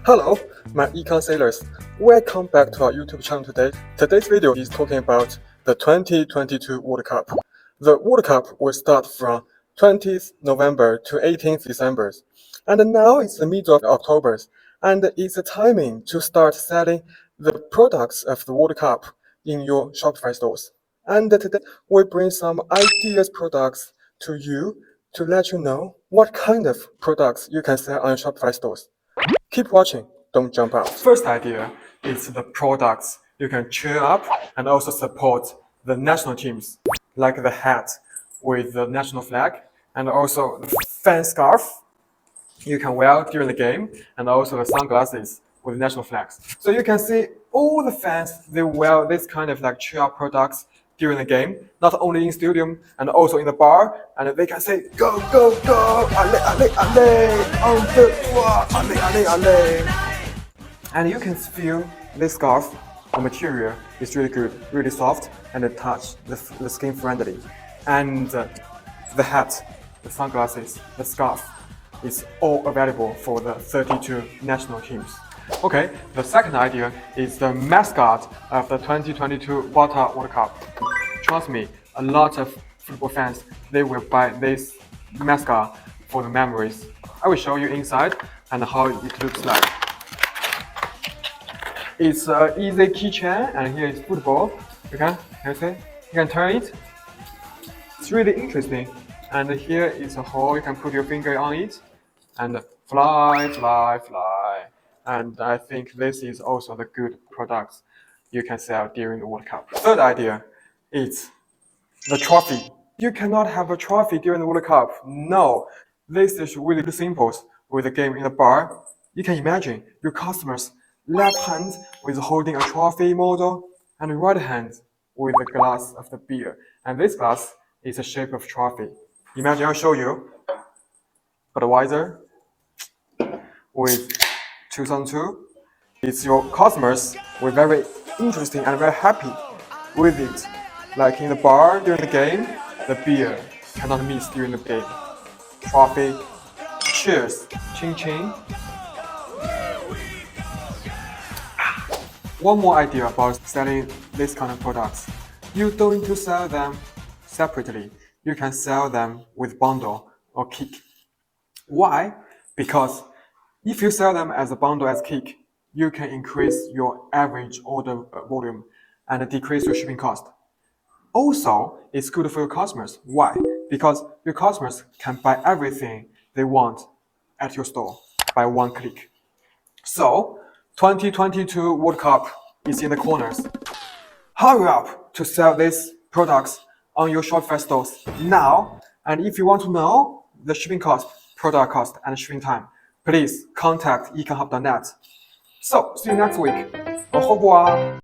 Hello, my econ sailors. Welcome back to our YouTube channel today. Today's video is talking about the 2022 World Cup. The World Cup will start from 20th November to 18th December. And now it's the middle of October. And it's the timing to start selling the products of the World Cup in your Shopify stores. And today we bring some ideas products to you to let you know what kind of products you can sell on your Shopify stores. Keep watching, don't jump out. First idea is the products you can cheer up and also support the national teams, like the hat with the national flag and also the fan scarf you can wear during the game, and also the sunglasses with national flags. So you can see all the fans, they wear this kind of like cheer up products during the game, not only in stadium and also in the bar, and they can say go go go, allez allez allez, un deux trois, allez allez allez. And you can feel this scarf, the material is really good, really soft, and the touch, the skin friendly. And the hat, the sunglasses, the scarf, is all available for the 32 national teams. Okay, the second idea is the mascot of the 2022 Qatar World Cup. Trust me, a lot of football fans, they will buy this mascot for the memories. I will show you inside and how it looks like. It's an easy keychain, and here is football. Can you see? You can turn it. It's really interesting. And here is a hole, you can put your finger on it and fly, fly, fly. And I think this is also the good products you can sell during the World Cup. Third idea is the trophy. You cannot have a trophy during the World Cup. No, this is really simple with the game in the bar. You can imagine your customers left hand with holding a trophy model and right hand with the glass of the beer. And this glass is a shape of trophy. Imagine, I'll show you. Budweiser with 2002. It's your customers were very interesting and very happy with it. Like in the bar during the game, the beer cannot miss during the game. Trophy, cheers, ching ching. One more idea about selling this kind of products. You don't need to sell them separately. You can sell them with bundle or kick. Why? Because if you sell them as a bundle as kick, you can increase your average order volume and decrease your shipping cost. Also, it's good for your customers. Why? Because your customers can buy everything they want at your store by one click. So, 2022 World Cup is in the corners. Hurry up to sell these products on your Shopify stores now. And if you want to know the shipping cost, product cost, and shipping time, please contact econhub.net. So, see you next week. Au revoir.